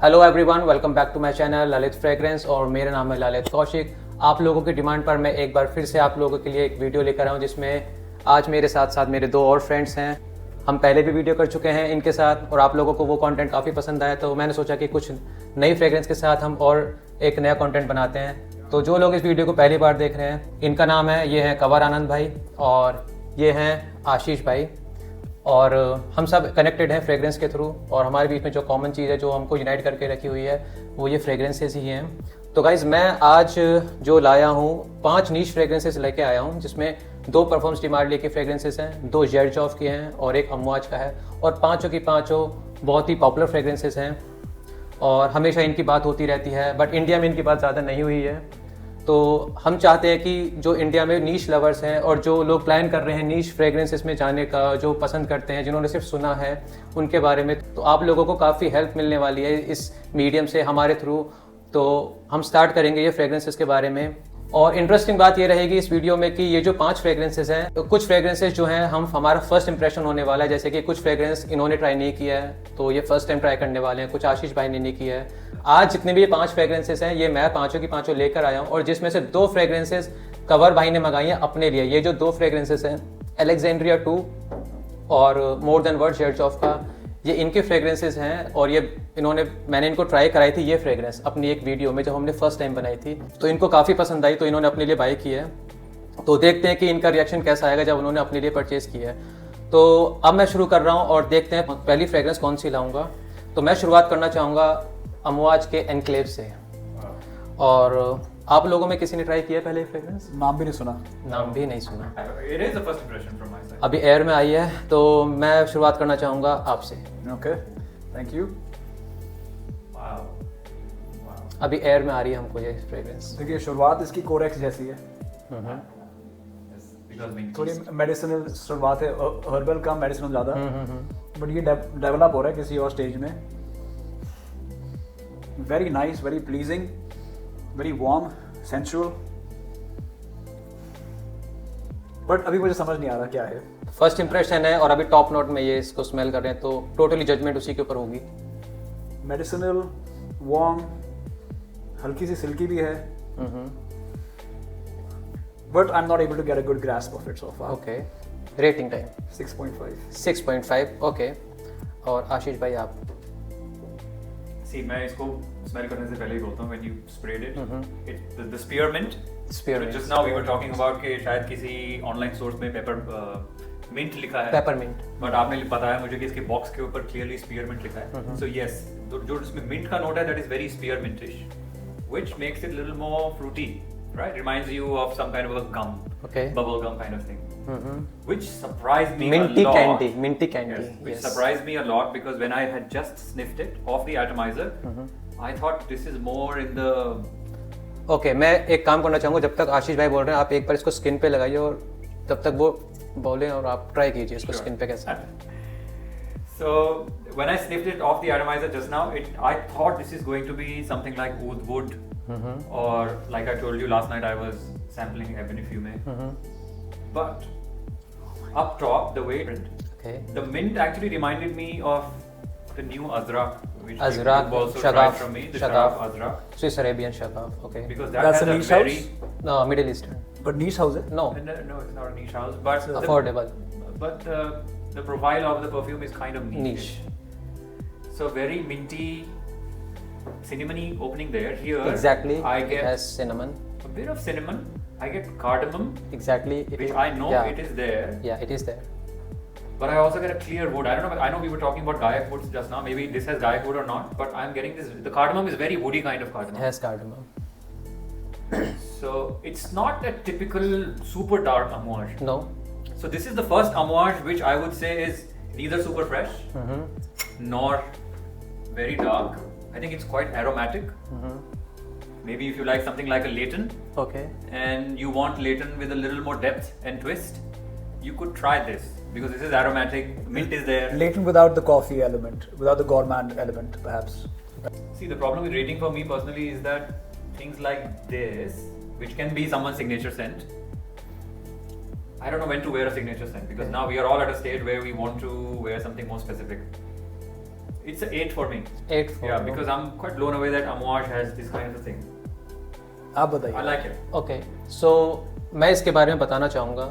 Hello everyone, welcome back to my channel Lalit fragrance और मेरा नाम है ललित कौशिक। आप लोगों की डिमांड पर मैं एक बार फिर से आप लोगों के लिए एक वीडियो लेकर आया हूँ जिसमें आज मेरे साथ साथ मेरे दो और फ्रेंड्स हैं। हम पहले भी वीडियो कर चुके हैं इनके साथ और आप लोगों को वो कंटेंट काफ़ी पसंद आया, तो मैंने सोचा कि कुछ नई फ्रेग्रेंस के साथ हम और एक नया कंटेंट बनाते हैं। तो जो लोग इस वीडियो को पहली बार देख रहे हैं, इनका नाम है, ये हैं कंवर आनंद भाई और ये हैं आशीष भाई। और हम सब कनेक्टेड हैं फ्रेग्रेंस के थ्रू और हमारे बीच में जो कॉमन चीज़ है जो हमको यूनाइट करके रखी हुई है वो ये फ्रेग्रेंसेस ही हैं। तो गाइज़, मैं आज जो लाया हूँ 5 नीश फ्रेग्रेंसेस लेके आया हूँ, जिसमें 2 परफॉर्म्स डिमार्ले के फ्रेग्रेंसेस हैं, 2 जेरचॉफ के हैं और एक अमवाज का है। और पाँचों की पाँचों बहुत ही पॉपुलर फ्रेग्रेंसेस हैं और हमेशा इनकी बात होती रहती है, बट इंडिया में इनकी बात ज़्यादा नहीं हुई है। तो हम चाहते हैं कि जो इंडिया में नीश लवर्स हैं और जो लोग प्लान कर रहे हैं नीश फ्रेग्रेंसेस में जाने का, जो पसंद करते हैं, जिन्होंने सिर्फ सुना है उनके बारे में, तो आप लोगों को काफ़ी हेल्प मिलने वाली है इस मीडियम से हमारे थ्रू। तो हम स्टार्ट करेंगे ये फ्रेग्रेंसेस के बारे में। और इंटरेस्टिंग बात ये रहेगी इस वीडियो में कि ये जो 5 फ्रेग्रेंसेस हैं, तो कुछ फ्रेग्रेंसेस जो हैं हमारा फर्स्ट इंप्रेशन होने वाला है। जैसे कि कुछ फ्रेग्रेंस इन्होंने ट्राई नहीं किया है तो ये फर्स्ट टाइम ट्राई करने वाले हैं, कुछ आशीष भाई ने नहीं किया है। आज जितने भी ये 5 फ्रेग्रेंसेस हैं ये मैं पाँचों की पाँचों लेकर आया हूँ और जिसमें से 2 फ्रेग्रेंसेस कंवर भाई ने मंगाई हैं अपने लिए। ये जो 2 फ्रेग्रेंसेस हैं, अलेक्जेंड्रिया 2 और मोर देन वर्ड्स जेरचॉफ का, ये इनके फ्रेग्रेंसेस हैं। और ये मैंने इनको ट्राई कराई थी ये फ्रेग्रेंस अपनी एक वीडियो में जब हमने फर्स्ट टाइम बनाई थी, तो इनको काफ़ी पसंद आई, तो इन्होंने अपने लिए बाई की है। तो देखते हैं कि इनका रिएक्शन कैसा आएगा जब उन्होंने अपने लिए परचेज किया है। तो अब मैं शुरू कर रहा हूँ और देखते हैं पहली फ्रेग्रेंस कौन सी लाऊंगा। तो मैं शुरुआत करना चाहूँगा अमवाज के एनक्लेव से। और आप लोगों में किसी ने ट्राई किया पहले फ्रेग्रेंस? नाम भी नहीं सुना। नाम भी नहीं सुना। It is the first impression from my side. अभी एयर में आई है, तो मैं शुरुआत करना चाहूँगा आपसे। Okay, thank you. Wow. Wow. अभी एयर में आ रही है हमको ये फ्रेग्रेंस। देखिए, शुरुआत इसकी कोरेक्स जैसी है, Yes, because we थोड़ी मेडिसिनल शुरुआत है, हर्बल का मेडिसिनल ज़्यादा, बट ये डेवलप हो रहा है किसी और स्टेज में। Very nice, very pleasing, very warm, sensual, but अभी मुझे समझ नहीं आ रहा क्या है। फर्स्ट इंप्रेशन है और अभी टॉप नोट में ये इसको स्मेल कर रहे हैं, तो टोटली जजमेंट उसी के ऊपर होगी। मेडिसिनल, वार्म, हल्की सी सिल्की भी है, but I am not able to get a good grasp of it so far. Okay, rating time 6.5। 6.5। Okay, और आशीष भाई आप? see मैं इसको smell करने से पहले ही बोलता हूँ when you sprayed it, the spearmint. Spearmint. Just now we were talking about कि शायद किसी online source में mint लिखा है. पेपरमिंट। But आपने बताया मुझे कि इसके बॉक्स के ऊपर clearly spearmint लिखा है. So yes, जो इसमें mint का नोट है that is very spearmintish, which makes it a little more fruity, right? Reminds you of some kind of a gum, Okay. bubble gum kind of thing. Which surprised me Minty a lot. candy, minty candy. Yes, which Yes. surprised me a lot because when I had just sniffed it off the atomizer, I thought this is more in the. Okay, मैं एक काम करना चाहूँगा, जब तक आशीष भाई बोल रहे हैं आप एक बार इसको स्किन पे लगाइए और तब तक वो बोलें और आप ट्राई कीजिए इसको Sure. स्किन पे कैसा। So when I sniffed it off the atomizer just now, I thought this is going to be something like oud wood, or like I told you last night, I was sampling Ebony Fume. But up top, the way okay, the mint actually reminded me of the new Azrak, which Azrak, you also Shagaf, tried from me, the Shagaf. Shagaf Azrak, Swiss Arabian Shagaf. Okay, because that That's has a a niche very no, Middle Eastern, but niche house है। No, no, it's not a niche house, but affordable, but the profile of the perfume is kind of niche. So very minty, cinnamony opening there. Here, Exactly, I it get has cinnamon. a bit of cinnamon. I get cardamom, Exactly, it which is- I know yeah. it is there, Yeah, it is there. but I also get a clear wood. I don't know. I know we were talking about Gaiac woods just now. Maybe this has Gaiac wood or not, but I'm getting this. The cardamom is very woody kind of It cardamom. has cardamom. So it's not a typical super dark amouage. No. So this is the first amouage which I would say is neither super fresh nor very dark. I think it's quite aromatic. Maybe if you like something like a Leighton Okay. and you want Leighton with a little more depth and twist, you could try this because this is aromatic. Mint is there. Leighton without the coffee element, without the gourmand element, perhaps. See, the problem with rating for me personally is that things like this, which can be someone's signature scent, I don't know when to wear a signature scent because now we are all at a stage where we want to wear something more specific. It's an 8 for me. 8 for Yeah, you. because I'm quite blown away that Amouage has this kind of a thing. आप बताइए। I like it. Okay so मैं इसके बारे में बताना चाहूँगा।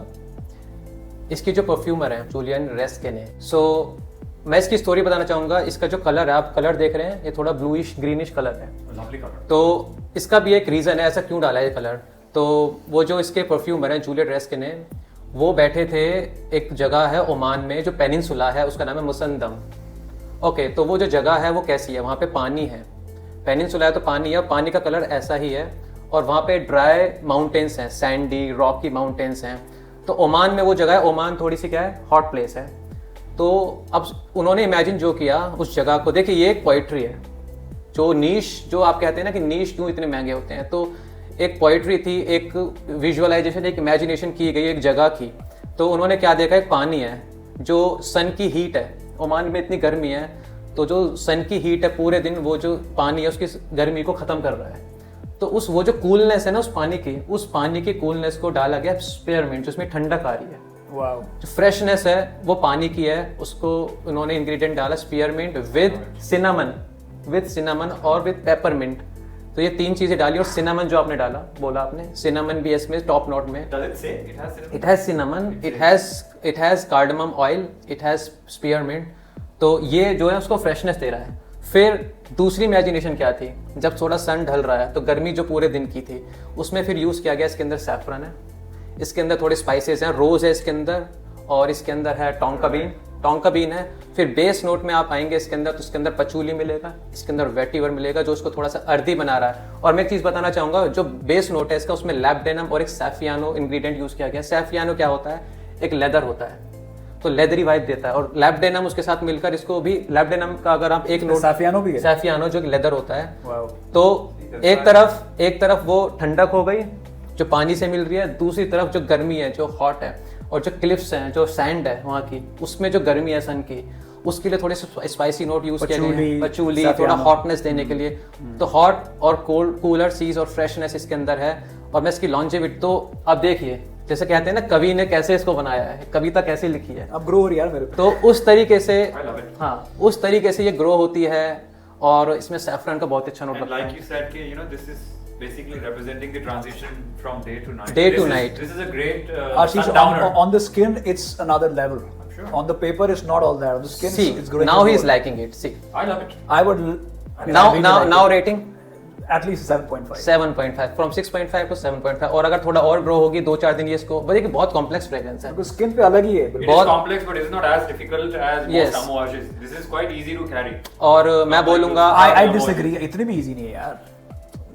इसकी जो परफ्यूमर है जूलियन रेस्किन है। सो मैं इसकी स्टोरी बताना चाहूँगा। इसका जो कलर है, आप कलर देख रहे हैं, ये थोड़ा ब्लूइश ग्रीनिश कलर है। Lovely color. तो इसका भी एक रीज़न है ऐसा क्यों डाला है ये कलर। तो वो जो इसके परफ्यूमर हैं जूलियन रेस्किन है, वो बैठे थे एक जगह है ओमान में जो पेनिनसुला है, उसका नाम है मुसंदम। ओके तो वो जो जगह है वो कैसी है, वहाँ पे पानी है, पेनिनसुला है तो पानी है, पानी का कलर ऐसा ही है, और वहाँ पे ड्राई माउंटेन्स हैं, सैंडी रॉकी माउंटेन्स हैं। तो ओमान में वो जगह है, ओमान थोड़ी सी क्या है, हॉट प्लेस है। तो अब उन्होंने इमेजिन जो किया उस जगह को, देखिए ये एक पोइट्री है, जो नीश, जो आप कहते हैं ना कि नीश क्यों इतने महंगे होते हैं, तो एक पोइट्री थी, एक विजुअलाइजेशन, एक इमेजिनेशन की गई एक जगह की। तो उन्होंने क्या देखा, एक पानी है जो सन की हीट है, ओमान में इतनी गर्मी है, तो जो सन की हीट है पूरे दिन, वो जो पानी है उसकी गर्मी को ख़त्म कर रहा है। तो उस वो जो कूलनेस है ना उस पानी की कूलनेस को डाला गया स्पेयरमेंट, जिसमें ठंडक आ रही है। वाओ। जो फ्रेशनेस है वो पानी की है, उसको उन्होंने इंग्रेडिएंट डाला स्पीयरमिंट विद सिनामन और विद पेपरमिंट। तो ये 3 चीजें डाली, और सिनामन जो आपने डाला, बोला आपने, सिनामन भी इसमें टॉप नोट में। Does it say it has cinnamon? It has cinnamon, it has cardamom oil, it has spearmint. तो ये जो है उसको फ्रेशनेस दे रहा है। फिर दूसरी इमेजिनेशन क्या थी, जब थोड़ा सन ढल रहा है तो गर्मी जो पूरे दिन की थी उसमें फिर यूज़ किया गया, इसके अंदर सैफरन है, इसके अंदर थोड़े स्पाइसेस हैं, रोज़ है इसके अंदर, और इसके अंदर है टोंका बीन है। फिर बेस नोट में आप आएंगे इसके अंदर, तो इसके अंदर पचूली मिलेगा, इसके अंदर वेटिवर मिलेगा जो उसको थोड़ा सा अर्दी बना रहा है। और मैं एक चीज़ बताना चाहूँगा, जो बेस नोट है इसका, उसमें लैब्डेनम और एक सैफियानो इंग्रेडिएंट यूज़ किया गया। सैफियानो क्या होता है, एक लेदर होता है, तो लेदरी वाइब देता है, और लैब्डेनम उसके साथ मिलकर इसको भी, लैब्डेनम का अगर आप एक नोट, सैफियानो भी है, सैफियानो जो लेदर होता है। वाओ। तो एक तरफ वो ठंडक हो गई जो पानी से मिल रही है, दूसरी तरफ जो गर्मी है जो हॉट है, और जो क्लिफ्स हैं, जो सैंड है वहाँ की, उसमें जो गर्मी है सन की, उसके लिए थोड़े से स्पाइसी नोट यूज किया गया है, पचूली, थोड़ा हॉटनेस देने के लिए। तो हॉट और कोल्ड, कूलर सीज और फ्रेशनेस इसके अंदर है। और मैं इसकी लॉन्जेविटी, तो अब देखिए, जैसे कहते हैं ना कवि ने कैसे इसको बनाया है, कविता कैसे लिखी है, अब ग्रो हो रही है यार मेरे पे। तो उस तरीके से, I love it. हाँ उस तरीके से ये ग्रो होती है। और इसमें सैफरन का बहुत अच्छा नोट And लगता है। like you said, कि, you know, this is basically representing the transition from day to night. Day This to is- night. This is a great Ashish, sundowner. on the skin, it's another level. I'm sure. On the paper, it's not all that. On the skin, See, it's growing. now he is liking it. See, I love it. I would. now rating At least 7.5. 7.5 from 6.5 to 7.5। और अगर थोड़ा और grow होगी 2-4 दिन, ये इसको देखिए बहुत कॉम्प्लेक्स फ्रेग्रेंस है। Because skin पे अलग ही है। It is बहुत- complex, but it's not as difficult as Yes. most Amouages. This is quite easy to carry. और मैं बोलूंगा I disagree. इतनी भी easy नहीं है यार.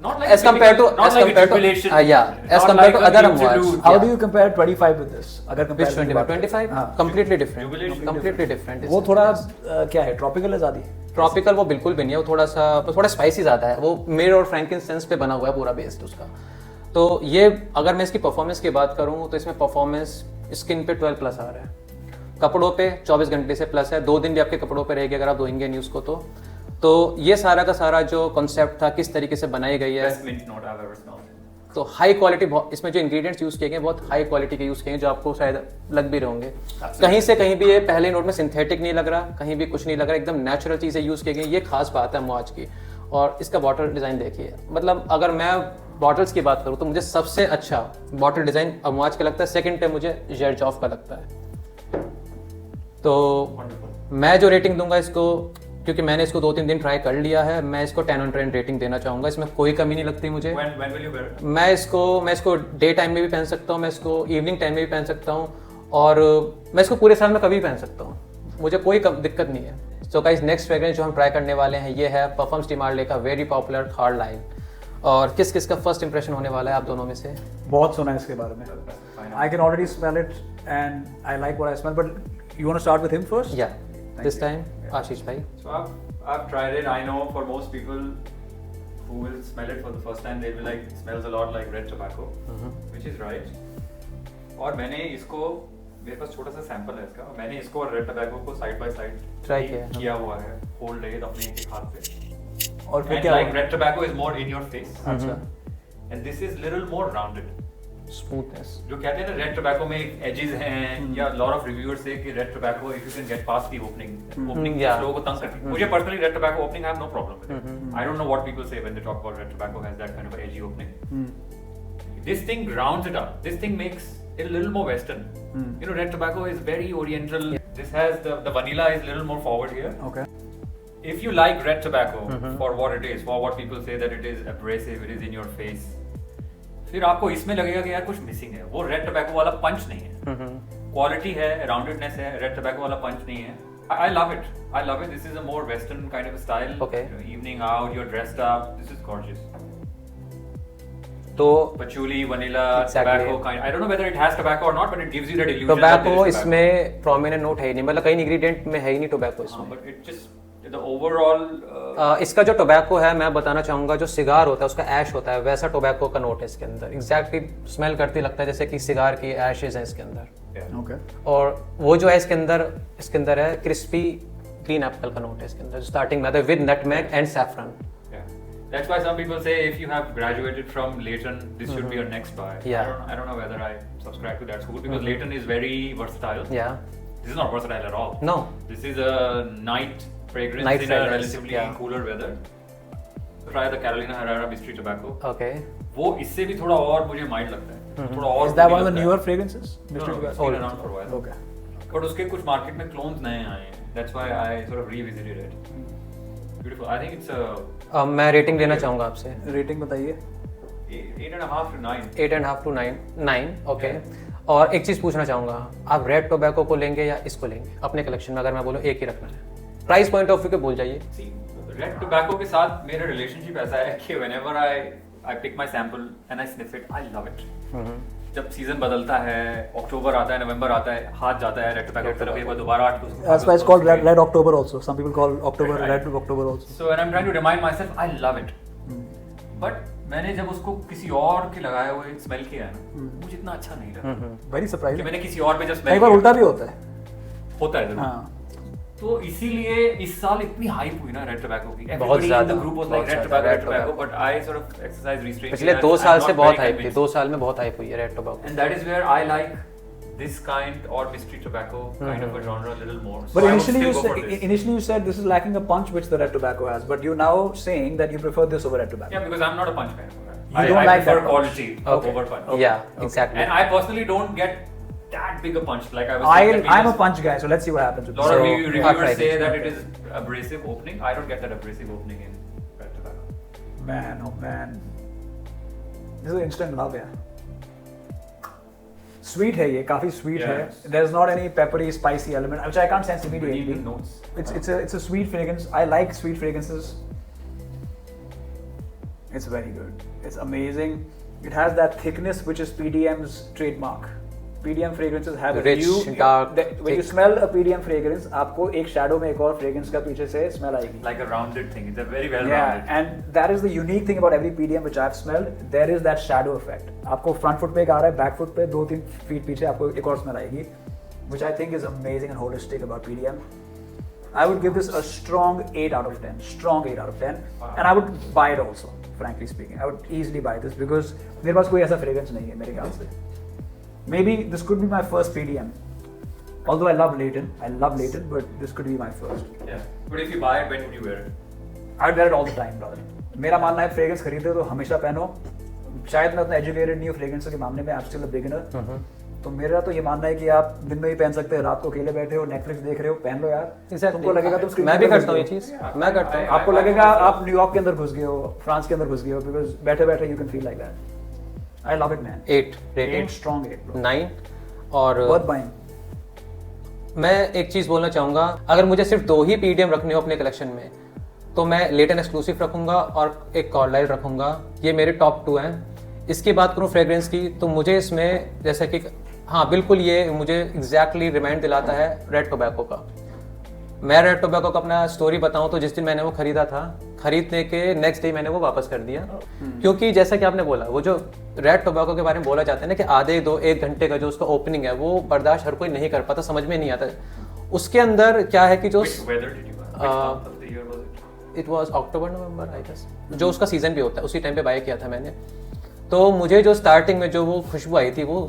Not like as compared to not like a tribulation. yeah, as Not compared to like a other Mutual Amouage. Dude. How Yeah. do you compare 25 with this? अगर Which comparison की 25? बात करें। 25? हाँ. Completely different. Jubilation. Completely different. वो थोड़ा क्या है? Tropical है ज़्यादा. ट्रॉपिकल वो बिल्कुल भी नहीं है, वो थोड़ा स्पाइसी ज़्यादा है। वो मिर और फ्रैंकिनसेंस पे बना हुआ है पूरा बेस्ड उसका। तो ये अगर मैं इसकी परफॉर्मेंस की बात करूँ तो इसमें परफॉर्मेंस स्किन पे 12 प्लस आ रहा है, कपड़ों पे 24 घंटे से प्लस है, 2 दिन भी आपके कपड़ों पे रहेगी अगर आप धोएंगे नहीं उसको। तो ये सारा का सारा जो कॉन्सेप्ट था किस तरीके से बनाई गई है, Best mint note I've ever smelled. तो हाई क्वालिटी, इसमें जो इंग्रेडिएंट्स यूज़ किए गए बहुत हाई क्वालिटी के यूज़ किए हैं, जो आपको शायद लग भी रहे होंगे। कहीं से कहीं भी ये पहले नोट में सिंथेटिक नहीं लग रहा, कहीं भी कुछ नहीं लग रहा, एकदम नेचुरल चीज़ें यूज़ की गई। ये खास बात है अमवाज की। और इसका बॉटल डिज़ाइन देखिए, मतलब अगर मैं बॉटल्स की बात करूँ तो मुझे सबसे अच्छा बॉटल डिज़ाइन अमवाज का लगता है, सेकेंड पे मुझे जेरजॉफ का लगता है। तो मैं जो रेटिंग दूंगा इसको, क्योंकि मैंने इसको 2-3 दिन ट्राई कर लिया है, मैं इसको 10 on 10 रेटिंग देना चाहूँगा। इसमें कोई कमी नहीं लगती मुझे। When will you wear it? मैं इसको डे टाइम में भी पहन सकता हूँ, मैं इसको इवनिंग टाइम में भी पहन सकता हूँ, और मैं इसको पूरे साल में कभी भी पहन सकता हूँ, मुझे कोई दिक्कत नहीं है। सो गाइस, नेक्स्ट फ्रेग्रेंस जो हम ट्राई करने वाले हैं ये है परफ्यूम्स डी मार्ले का वेरी पॉपुलर थार्ड लाइन। और किस किस का फर्स्ट इंप्रेशन होने वाला है आप दोनों में से? बहुत सुना है इसके बारे में। I can already smell it and I like what I smell. But you want to start with him first? Yeah, this time आशीष भाई। So I've tried it. I know for most people who will smell it for the first time, they will like, it smells a lot like red tobacco, which is right. और मैंने इसको, मेरे पास छोटा सा sample है इसका, मैंने इसको और रेड टोबैको को साइड बाय साइड Try किया हुआ है, होल्ड है अपने एक हाथ पे। और फिर And क्या like red tobacco is more in your face, अच्छा। and this is little more rounded. Smoothness. जो कहते हैं ना रेड टोबैको में एजेस हैं, या लॉट ऑफ रिव्यूअर्स से कि red tobacco if you can get past the opening yeah. लोगों को तंग करती है। मुझे personally red tobacco opening I have no problem with it. I don't know what people say when they talk about red tobacco has that kind of edgy opening. This thing rounds it up. This thing makes it a little more western. You know, red tobacco is very oriental. This has the vanilla is a little more forward here. Okay. If you like red tobacco for what it is, for what people say that it is abrasive, it is in your face, फिर आपको इसमें लगेगा कि यार कुछ missing है। वो red tobacco वाला पंच नहीं है, क्वालिटी है, राउंडेडनेस है, रेड टोबैको वाला पंच नहीं है। I love it. I love it. This is a more western kind of a style. Okay. You know, evening out, you're dressed up. This is gorgeous. तो Patchouli, vanilla, Exactly. tobacco kind. I don't know whether it has tobacco or not, but it gives you that illusion. that tobacco there is इसमें prominent note है ही नहीं, मतलब कई ingredient में है ही नहीं tobacco tobacco. इसमें। But it just the overall. इसका जो टोबैको है, मैं बताना चाहूँगा, जो सिगार होता है उसका ऐश होता है, वैसा टोबैको का नोट है इसके अंदर। एग्जैक्टली स्मेल करती लगता है जैसे कि सिगार की ऐशेज हैं इसके अंदर। Yeah. Okay. और वो जो है इसके अंदर है क्रिस्पी ग्रीन एप्पल का नोट है इसके अंदर, स्टार्टिंग में with nutmeg and saffron. Yeah. That's why some people say if you have graduated from Leighton, this should be your next buy. Yeah. I don't know whether I subscribe to that school because Leighton is very versatile. Yeah. This is not versatile at all. No. This is a night fragrance Night in fragrance, a relatively yeah. cooler weather. Try the Carolina Herrera Mystery Tobacco. Okay. वो इससे भी थोड़ा और मुझे mild लगता है, थोड़ा और Is that woody one of the लगता है। newer fragrances? No, Mystery no, it's Tobacco? been around for a while. Okay. But उसके कुछ मार्केट में क्लोन्स नए आए हैं. That's why I sort of revisited it. Beautiful. I think it's a मैं rating देना चाहूँगा आपसे। Rating बताइए। 8.5 to 9. 8.5 to 9 okay. और एक चीज़ पूछना चाहूँगा, आप रेड टोबैको को लेंगे या इसको लेंगे अपने कलेक्शन में? अगर मैं बोलूँ एक ही रखना है, प्राइस पॉइंट ऑफ व्यू के भूल जाइए। See, रेड टोबैको के साथ मेरा रिलेशनशिप ऐसा है कि whenever I pick my sample and I sniff it, I love it. जब सीजन बदलता है, अक्टूबर आता है, नवंबर आता है, हाथ जाता है रेड टोबैको की तरफ, एक बार दोबारा That's why it's called Red October also. Some people call October Red October also. So when I'm trying to remind myself, I love it. But मैंने जब उसको किसी और के लगाए हुए स्मेल किया है ना, मुझे इतना अच्छा नहीं लगा Very कि surprising. मैंने किसी और पे जब कई स्मेल बार उल्टा भी होता है। होता है जरूर। हाँ। तो इसीलिए इस साल इतनी हाइप हुई ना रेड टोबैको की। बहुत ज्यादा, ग्रुप वाज बहुत लाइक रेड ज्यादा, tobacco, Red Tobacco. But I sort of exercise restraint. पिछले 2 साल से बहुत हाइप थी, 2 साल में बहुत हाइप हुई है red tobacco. And that is where I like this kind or mystery tobacco kind of a genre a little more. So But I would still go for this. initially you said this is lacking a punch which the Red Tobacco has, but you're now saying that you prefer this over Red Tobacco. Yeah, because I'm not a punch kind of guy. You don't I like prefer that punch. quality Okay. over punch. Yeah, exactly. And I personally don't get that big a punch like I was saying. I'm a punch guy, so let's see what happens with A lot this. of So, reviewers try say this. that it is abrasive opening. I don't get that abrasive opening in red tobacco. Man, oh man. This is instant love, yeah. Sweet है ये, काफी sweet है. Yes. There's not any peppery, spicy element, which I can't sense Bringing immediately. the notes. It's a sweet fragrance. I like sweet fragrances. It's very good. It's amazing. It has that thickness which is PDM's trademark. PDM fragrances have a Rich, dark, when you thick. smell a PDM fragrance, आपको एक shadow में एक और fragrance का पीछे से smell आएगी. Like a rounded thing. It's a very well Yeah, rounded. and that is the unique thing about every PDM which I've smelled. There is that shadow effect. आपको front foot पे एक आ रहा है, back foot पे 2-3 feet पीछे आपको एक और smell आएगी, which I think is amazing and holistic about PDM. I would give this a strong 8 out of 10. Strong 8 out of 10. Wow. And I would buy it also, frankly speaking. I would easily buy this because मेरे पास कोई ऐसा fragrance नहीं है मेरे ख्याल से. Maybe this could be my first PDM. Although I love Leighton, but this could be my first. Yeah. But if you buy it, when would you wear it? I'd wear it all the time, brother. मेरा मानना है fragrance खरीदे तो हमेशा पहनो. शायद मैं उतना educated नहीं हूँ fragrance के मामले में, I'm still a beginner. तो मेरा तो ये मानना है कि आप दिन में भी पहन सकते हैं, रात को अकेले बैठे हो, Netflix देख रहे हो, पहन लो यार. तुमको लगेगा तुम screen मैं भी पे घुस करता हूँ ये गए हो. चीज़, मैं करता हूँ। आपको लगेगा आप न्यूयॉर्क के अंदर घुस गए हो, फ्रांस के अंदर घुस गए हो, because बैठे बैठे you can feel like that. I love it, man. 8 rating, 8 strong 8, bro. 9 और Worth buying. मैं एक चीज़ बोलना चाहूँगा, अगर मुझे सिर्फ 2 ही पीडीएम रखने हो अपने कलेक्शन में तो मैं लेटन एक्सक्लूसिव रखूँगा और एक कार्लाइल रखूँगा। ये मेरे टॉप 2 हैं। इसकी बात करूँ फ्रेग्रेंस की तो मुझे इसमें जैसे कि हाँ बिल्कुल ये मुझे एग्जैक्टली रिमाइंड दिलाता है रेड टोबैको का। मैं रेड टोबैको का अपना स्टोरी बताऊँ तो जिस दिन मैंने वो खरीदा था, खरीदने के नेक्स्ट डे मैंने वो वापस कर दिया, क्योंकि जैसा कि आपने बोला वो जो रेड टोबैको के बारे में बोला जाता है ना कि आधे 1 घंटे का जो उसका ओपनिंग है वो बर्दाश्त हर कोई नहीं कर पाता, समझ में नहीं आता। उसके अंदर क्या है कि जो Which weather did you buy? Which month of the year was it? It was October November I guess, जो उसका सीजन भी होता है उसी टाइम पे बाय किया था मैंने। तो मुझे जो स्टार्टिंग में जो वो खुशबू आई थी वो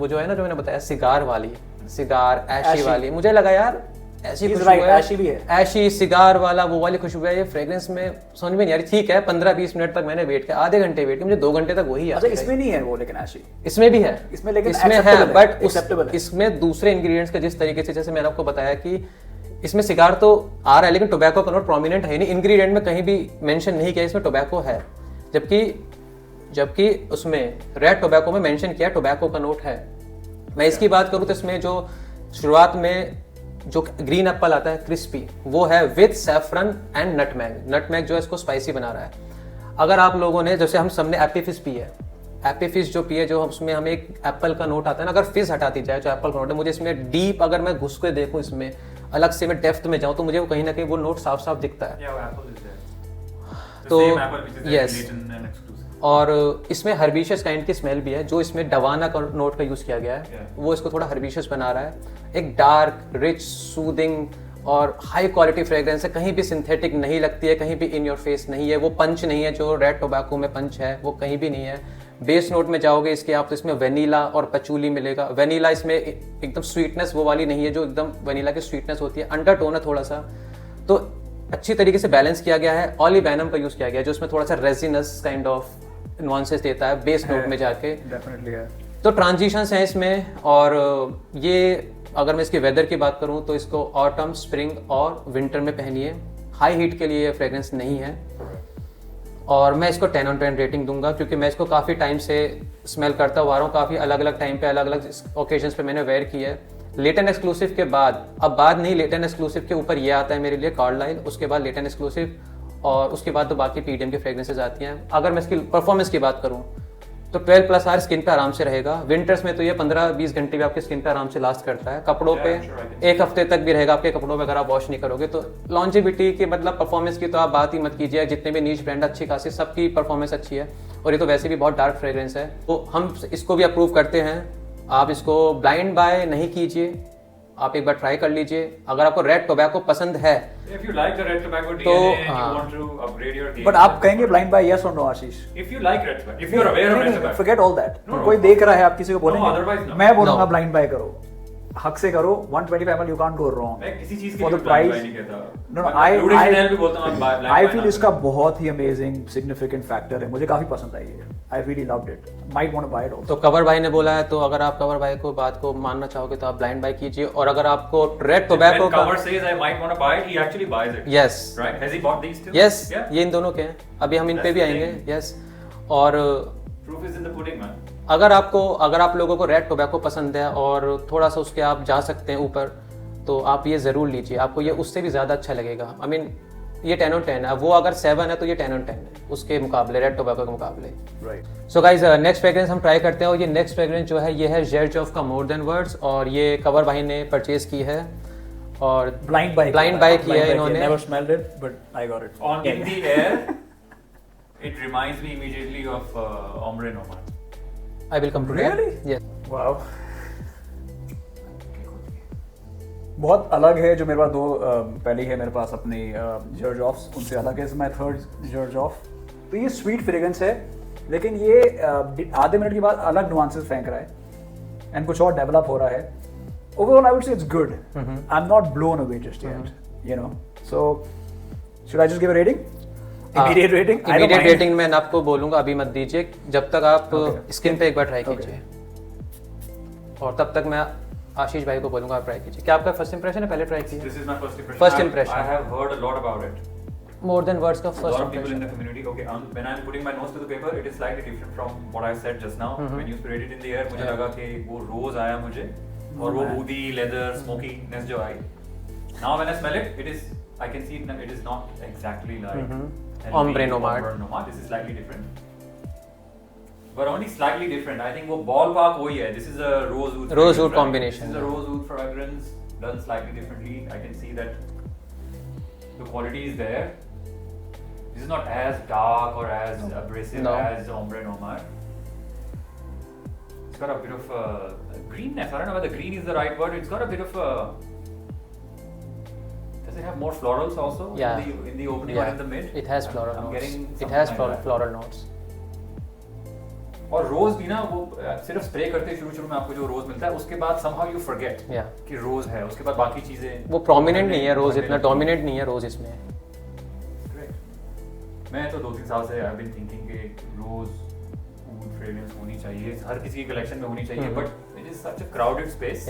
जो है ना, जो मैंने बताया सिगार वाली, सिगार ऐशी वाली, मुझे लगा यार ऐसी खुशबू है, ऐशी भी है, ऐशी सिगार वाला वो वाली खुशबू है, ये फ्रेग्रेंस में समझ में नहीं आ रही। ठीक है 15-20 मिनट तक मैंने वेट किया, आधे घंटे वेट किया, मुझे 2 घंटे तक वही अच्छा इसमें नहीं है वो, लेकिन ऐशी इसमें भी है, इसमें लेकिन इसमें है, acceptable बट acceptable है। इसमें दूसरे इंग्रेडिएंट्स का जिस तरीके से, जैसे मैंने आपको बताया कि इसमें सिगार तो आ रहा है लेकिन टोबैको का नोट प्रोमिनेंट है नहीं, इंग्रेडिएंट में कहीं भी मेंशन नहीं किया इसमें टोबैको है, जबकि उसमें रेड टोबैको में मेंशन किया टोबैको का नोट है। मैं इसकी बात करूं तो इसमें जो शुरुआत में जो ग्रीन एप्पल आता है क्रिस्पी, वो है with saffron and nutmeg. Nutmeg जो है इसको स्पाइसी बना रहा है। अगर आप लोगों ने, जैसे हम सबने एप्पी फिश पी है, एप्पी फिश जो पी है, जो उसमें हमें एक एप्पल का नोट आता है ना, अगर फिश हटा दी जाए जो एप्पल का नोट है, मुझे इसमें डीप अगर मैं घुस के देखूं, इसमें अलग से मैं डेप्थ में जाऊं, तो मुझे वो कहीं ना कहीं वो नोट साफ साफ दिखता है। तो यस, और इसमें हर्बिशियस काइंड की स्मेल भी है, जो इसमें डवाना का नोट का यूज किया गया है, वो इसको थोड़ा हर्बिशियस बना रहा है। एक डार्क रिच सूदिंग और हाई क्वालिटी फ्रेग्रेंस है, कहीं भी सिंथेटिक नहीं लगती है, कहीं भी इन योर फेस नहीं है, वो पंच नहीं है जो रेड टोबैको में पंच है, वो कहीं भी नहीं है। बेस नोट में जाओगे इसके आप तो इसमें वेनिला और पचूली मिलेगा। वेनिला इसमें एकदम स्वीटनेस वो वाली नहीं है जो एकदम वेनिला की स्वीटनेस होती है, अंडरटोन है थोड़ा सा, तो अच्छी तरीके से बैलेंस किया गया है। ऑलिबैनम का यूज किया गया है जो इसमें थोड़ा सा रेजिनस काइंड ऑफ नुआंसेस देता है बेस नोट में जाके। डेफिनेटली है। तो ट्रांजिशंस हैं इसमें, और ये अगर मैं इसके वेदर की बात करूं तो इसको ऑटम, स्प्रिंग और विंटर में पहनिए। हाई हीट के लिए फ्रेग्रेंस नहीं है, और मैं इसको 10 on 10 रेटिंग दूंगा, क्योंकि मैं इसको काफ़ी टाइम से स्मेल करता हुआ आ रहा हूँ, काफ़ी अलग अलग टाइम पे अलग अलग ओकेजन्स पे मैंने वेयर किया है। लेटेन एक्सक्लूसिव के बाद, अब बाद नहीं, लेटेन एक्सक्लूसिव के ऊपर ये आता है मेरे लिए कार्लाइल, उसके बाद लेटेन एक्सक्लूसिव, और उसके बाद तो बाकी पीडीएम की फ्रेग्रेंसेज आती हैं। अगर मैं इसकी परफॉर्मेंस की बात करूँ तो 12+ आवर स्किन पे आराम से रहेगा। विंटर्स में तो ये 15-20 घंटे भी आपके स्किन पे आराम से लास्ट करता है। कपड़ों पे 1 हफ्ते तक भी रहेगा आपके कपड़ों पे अगर आप वॉश नहीं करोगे। तो लॉन्जिविटी की मतलब परफॉर्मेंस की तो आप बात ही मत कीजिए, जितने भी नीच ब्रांड अच्छी खासी सबकी परफॉर्मेंस अच्छी है, और ये तो वैसे भी बहुत डार्क फ्रेग्रेंस है, तो हम इसको भी अप्रूव करते हैं। आप इसको ब्लाइंड बाय नहीं कीजिए, आप एक बार ट्राई कर लीजिए। अगर आपको रेड टोबैको पसंद है If you like the red tobacco DNA तो, and you want to upgrade your game, but आप कहेंगे ब्लाइंड बाय यस और no Ashish? if you like red tobacco, if you're aware of red tobacco, forget all that. No, कोई no. देख रहा है, आप किसी को बोलेंगे? No, otherwise no. मैं बोलूंगा No. ब्लाइंड बाय करो, हक से करो। 125 ml you can't go wrong मैं किसी चीज के for लिए the blind buy price। नहीं कहता। No, मैं I Blue Chanel भी बोलता हूँ, blind buy feel ना इसका करो। बहुत ही अमेजिंग सिग्निफिकेंट फैक्टर है, मुझे काफी पसंद आई है। I really loved it. Might want to buy it also. तो कवर भाई ने बोला है, तो अगर आप कवर भाई को बात को मानना चाहोगे तो आप ब्लाइंड बाय कीजिए। और अगर आपको रेड टोबैको When का, cover says I might want to buy it, he actually buys it. Yes Right? Has he bought these too? Yes, Yeah. ये इन दोनों के हैं, अभी हम इन पे That's भी the आएंगे। thing. यस, और Proof is in the pudding, man. अगर आप लोगों को रेड टोबैको पसंद है और थोड़ा सा उसके आप जा सकते हैं ऊपर, तो आप ये ज़रूर लीजिए, आपको ये उससे भी ज़्यादा अच्छा लगेगा। आई मीन ये 10 on 10 है, वो अगर 7 है तो ये 10 on 10 है उसके मुकाबले, रेड टोबैको के मुकाबले। Right. So guys next fragrance हम ट्राई करते हैं, और ये नेक्स्ट फ्रेग्रेंस जो है ये है जेरजॉफ का मोर देन वर्ड्स, और ये कवर भाई ने परचेज की है और Blind buy की है इन्होंने। Never smelled it, but I got it. On in the air, it reminds me immediately of Ombre Nomad. I will come to Really? that. Yes. Wow. बहुत अलग है। जो मेरे पास दो पहली है मेरे पास अपनी जर्जॉफ्स, उनसे अलग है माय थर्ड जर्जॉफ। तो ये स्वीट फ्रेग्रेंस है, लेकिन ये आधे मिनट के बाद अलग नुआंसेस फेंक रहा है एंड कुछ और डेवलप हो रहा है। Overall I would say it's good. I am not blown away just yet, you know. So should I just give a rating? Immediate rating? Immediate rating मैं आपको बोलूंगा, अभी मत दीजिए, जब तक आप स्किन पे एक बार ट्राई कीजिए, और तब तक मैं आशीष भाई को बोलूंगा आप ट्राई कीजिए। क्या आपका फर्स्ट इंप्रेशन है? पहले ट्राई कीजिए। This is my first impression. First impression. I have heard a lot about it. More than words का A lot first of people in impression. the community. Okay, when I'm putting my nose to the paper, it is slightly different from what I said just now. When you sprayed it in the air, मुझे लगा कि वो रोज आया मुझे, और वो woody, leather, smokiness जो आई। Now when I smell it, it is, I can see it, it is not exactly like Ombre Nomad. This is slightly different. But only slightly different. I think वो ballpark वही है. This is a rosewood. Rosewood fragrance, right? combination, This is a yeah. rosewood fragrance done slightly differently. I can see that the quality is there. This is not as dark or as abrasive No. as Ombre Nomad. It's got a bit of greenness. I don't know whether green is the right word. It's got a bit of a. Does it have more florals also? Yeah. In the opening or in the mid? It has floral I'm notes. getting It something has like that. floral notes. और रोज भी ना वो सिर्फ spray करते शुरू में आपको जो रोज मिलता है, उसके बाद somehow you forget कि रोज है, उसके बाद बाकी चीजें वो प्रोमिनेंट नहीं है, रोज इतना डोमिनेंट नहीं है रोज इसमें। मैं तो 2-3 साल से आई बीन थिंकिंग कि रोज वुड फ्रेग्रेंस होनी चाहिए, हर किसी की कलेक्शन में होनी चाहिए, but it is such a crowded space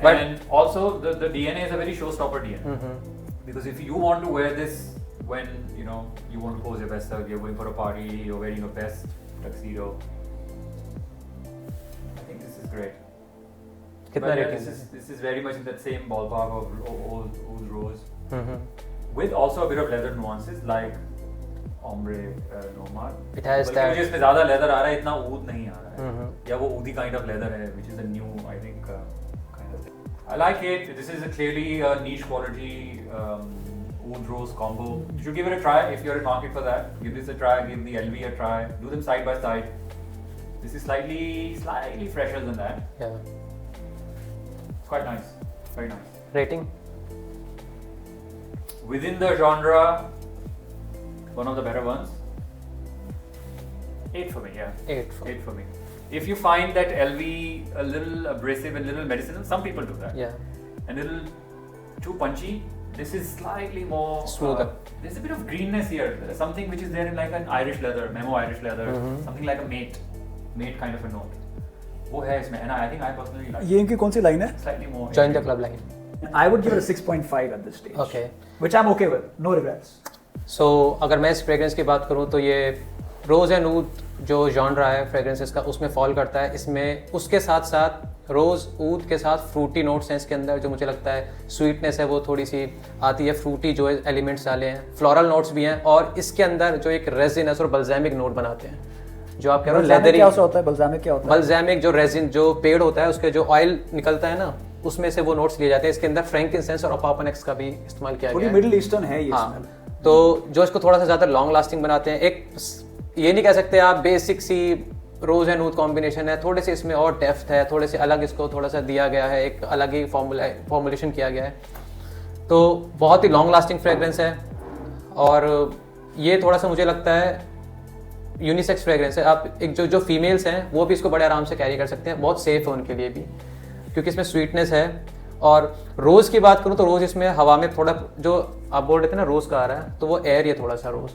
and also the DNA is a very showstopper DNA because if you want to wear this when you know you want to pose your best self, you're going for a party, you're wearing your best tuxedo, I think this is great. कितना But yeah, rating? this is very much in that same ballpark of old rose with also a bit of leather nuances like ombre nomad. It has बल्कि that मुझे इसमें ज़्यादा leather आ रहा है, इतना ऊद नहीं आ रहा है, या वो ऊदी kind of leather है, which is a new I think kind of thing. I like it. This is clearly a niche quality oud rose combo. You should give it a try if you're in market for that. Give this a try. Give the LV a try. Do them side by side. This is slightly fresher than that. yeah. It's quite nice. Very nice. Rating? Within the genre, one of the better ones. 8 for me, yeah. 8 for 8 for me. If you find that LV a little abrasive, a little medicinal, some people do that. yeah. A little too punchy. This is slightly more Smoother. There's a bit of greenness here. There's something which is there in like an Irish leather, Memo Irish leather, something like a mate kind of a note. वो है इसमें, and I think I personally like ये इनकी कौन सी line है? slightly more. Join the club line. I would give it a 6.5 at this stage. Okay. Which I'm okay with. No regrets. So अगर मैं इस फ्रेग्रेंस की बात करूँ तो ये रोज एंड ऊद जो जॉनरा है फ्रेग्रेंसेस का उसमें फॉल करता है। इसमें उसके साथ साथ रोज ऊद के साथ फ्रूटी नोट्स हैं इसके अंदर, जो मुझे लगता है स्वीटनेस है वो थोड़ी सी आती है, फ्रूटी जो एलिमेंट्स डाले हैं, फ्लोरल नोट्स भी हैं, और इसके अंदर जो एक रेजिनस और बल्जामिक नोट बनाते हैं, जो आप कह रहे हो लेदरी। क्या होता है बल्जामिक? क्या होता है बल्जामिक? जो रेजिन जो पेड़ होता है उसके जो ऑयल निकलता है ना, उसमें से वो नोट्स लिए जाते हैं। इसके अंदर फ्रैंकिनसेंस और ओपापनेक्स का भी इस्तेमाल किया गया है। मिडिल ईस्टर्न है ये हाँ, smell. तो जो इसको थोड़ा सा ज़्यादा लॉन्ग लास्टिंग बनाते हैं। एक ये नहीं कह सकते आप basic see rose and oud combination है, थोड़े से इसमें और डेप्थ है, थोड़े से अलग इसको थोड़ा सा दिया गया है, एक अलग ही फॉर्मुलेशन किया गया है। तो बहुत ही लॉन्ग लास्टिंग फ्रेग्रेंस है, और ये थोड़ा सा मुझे लगता है यूनिसेक्स फ्रेग्रेंस है। आप एक जो फीमेल्स हैं वो भी इसको बड़े आराम से कैरी कर सकते हैं, बहुत सेफ है उनके लिए भी, क्योंकि इसमें स्वीटनेस है। और रोज़ की बात करूँ तो रोज़ इसमें हवा में थोड़ा, जो आप बोल रहे थे ना रोज़ का आ रहा है, तो वो एयर, ये थोड़ा सा रोज़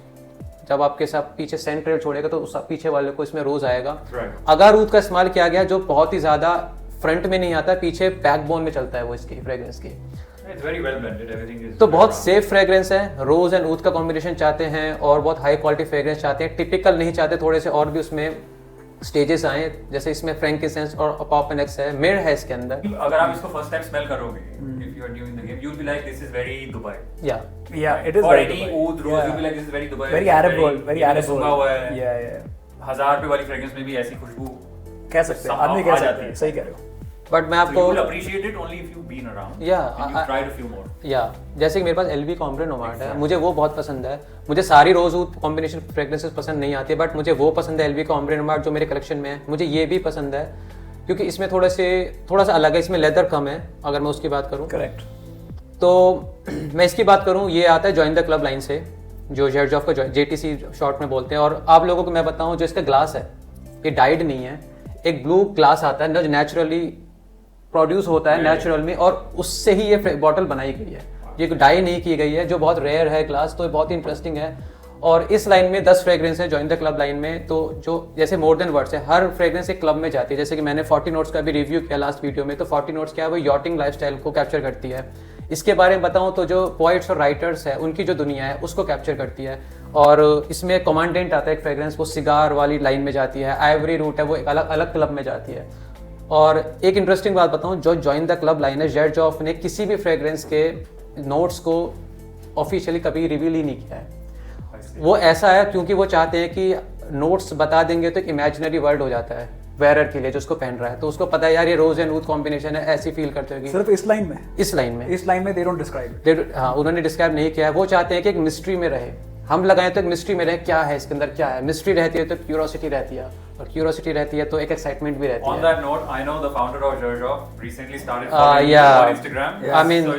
जब आपके साथ पीछे सेंट ट्रेल छोड़ेगा तो उस पीछे वाले को इसमें रोज़ आएगा। अगर ऊद का इस्तेमाल किया गया जो बहुत ही ज़्यादा फ्रंट में नहीं आता, पीछे बैकबोन में चलता है वो इसकी फ्रेग्रेंस की। It's very well blended. Everything is तो बहुत सेफ फ्रेग्रेंस है। रोज एंड ऊद का कॉम्बिनेशन चाहते हैं और बहुत हाई क्वालिटी फ्रेग्रेंस चाहते हैं, टिपिकल नहीं चाहते, थोड़े से और भी उसमें स्टेजेस आए, जैसे इसमें फ्रैंकिनसेंस और ओपापनेक्स है, मिड है इसके अंदर। अगर आप इसको फर्स्ट टाइम स्मेल करोगे, if you are new in the game, you'll be like, this is very Dubai. Yeah, it is Or very any Dubai. oud rose, you'll be like, this is very Dubai. Very Arab world, very Arab सूंघा world. हुआ है। Yeah. 1000 रुपए वाली fragrance में भी ऐसी खुशबू कह सकते हैं, आदमी कह सकते हैं, सही कह रहे हो। बट मैं So आपको you will appreciate it only if you've been around. Yeah, and you've tried a few more. जैसे कि मेरे पास एलवी कॉम्ब्रे नोमाड है, मुझे वो बहुत पसंद है। मुझे सारी रोज ऊद कॉम्बिनेशन फ्रेग्रेंसेस पसंद नहीं आती, बट मुझे वो पसंद है एलवी कॉम्ब्रे नोमाड जो मेरे कलेक्शन में है। मुझे ये भी पसंद है क्योंकि इसमें थोड़ा सा अलग है, इसमें लेदर कम है अगर मैं उसकी बात करूँ। करेक्ट। तो मैं इसकी बात करूँ, ये आता है जॉइन द क्लब लाइन से, जो जेरजॉफ का JTC शॉर्ट में बोलते हैं। और आप लोगों को मैं बताऊँ, जो इसका ग्लास है ये डाइड नहीं है, एक ब्लू ग्लास आता है जो नेचुरली प्रोड्यूस होता है नेचुरल में, और उससे ही ये बॉटल बनाई गई है, ये डाई नहीं की गई है, जो बहुत रेयर है ग्लास। तो ये बहुत ही इंटरेस्टिंग है। और इस लाइन में 10 फ्रेग्रेंस है जॉइन द क्लब लाइन में, तो जो जैसे मोर देन वर्ड्स है, हर फ्रेग्रेंस एक क्लब में जाती है। जैसे कि मैंने 40 नोट्स का भी रिव्यू किया लास्ट वीडियो में, तो 40 नोट्स क्या है, वो यॉटिंग लाइफस्टाइल को कैप्चर करती है। इसके बारे में बताऊं तो जो पोइट्स और राइटर्स है उनकी जो दुनिया है उसको कैप्चर करती है। और इसमें कमांडेंट आता है एक फ्रेग्रेंस, वो सिगार वाली लाइन में जाती है। आइवरी रूट है, वो एक अलग क्लब में जाती है। और एक इंटरेस्टिंग बात बताऊं, जो जॉइन द क्लब लाइन है, जेरजॉफ ने किसी भी फ्रेग्रेंस के नोट्स को ऑफिशियली कभी रिवील ही नहीं किया है। वो ऐसा है क्योंकि वो चाहते हैं कि नोट्स बता देंगे तो एक इमेजिनरी वर्ड हो जाता है वेयर के लिए, जो उसको पहन रहा है, तो उसको पता है यार ये रोज एंड ऊद कॉम्बिनेशन है, ऐसी फील करते हो। सिर्फ इस लाइन में दे डोंट डिस्क्राइब। हाँ, उन्होंने डिस्क्राइब नहीं किया है। वो चाहते हैं कि एक मिस्ट्री में रहे, हम लगाएं तो एक मिस्ट्री में रहे, क्या है इसके अंदर, क्या है। मिस्ट्री रहती है तो क्यूरोसिटी रहती है, और क्यूरोसिटी रहती है तो एक एक्साइटमेंट भी रहती है। On that note, I know the founder of Jerzhoff recently started following you on Instagram. I mean,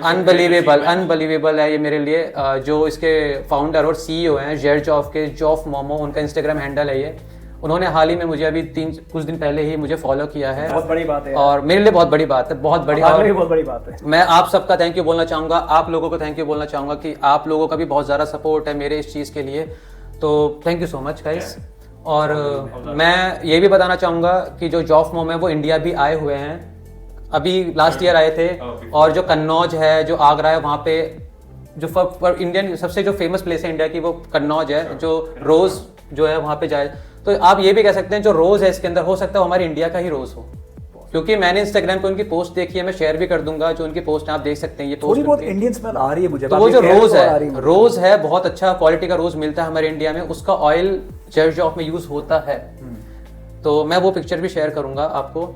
unbelievable है ये मेरे लिए। जो इसके फाउंडर और CEO हैं जेरजॉफ के, जॉफ मोमो उनका इंस्टाग्राम हैंडल है ये, उन्होंने हाल ही में मुझे अभी कुछ दिन पहले ही मुझे फॉलो किया है। बहुत बड़ी बात है और मेरे लिए बहुत बड़ी बात है, बहुत बड़ी। हमारे लिए बहुत बड़ी बात है। मैं आप सबका थैंक यू बोलना चाहूँगा, आप लोगों को थैंक यू बोलना चाहूँगा कि आप लोगों का भी बहुत ज़्यादा सपोर्ट है मेरे इस चीज़ के लिए, तो thank you so much guys. और मैं ये भी बताना चाहूँगा कि जो जॉफ मोम है वो इंडिया भी आए हुए हैं, अभी लास्ट ईयर आए थे। और जो कन्नौज है, जो आगरा है, वहाँ पे जो इंडियन सबसे जो फेमस प्लेस है इंडिया की वो कन्नौज है, जो रोज़ जो है वहाँ पे जाए। तो आप ये भी कह सकते हैं जो रोज़ है इसके अंदर हो सकता है हमारी इंडिया का ही रोज़ हो, क्योंकि मैंने इंस्टाग्राम पे उनकी पोस्ट देखी है, मैं शेयर भी कर दूंगा जो उनकी पोस्ट है, आप देख सकते हैं ये पोस्ट। थोड़ी बहुत इंडियन स्मेल आ रही है मुझे। तो वो जो रोज है बहुत अच्छा क्वालिटी का रोज मिलता है हमारे इंडिया में, उसका ऑयल जॉफ में यूज होता है। तो मैं वो पिक्चर भी शेयर करूंगा आपको।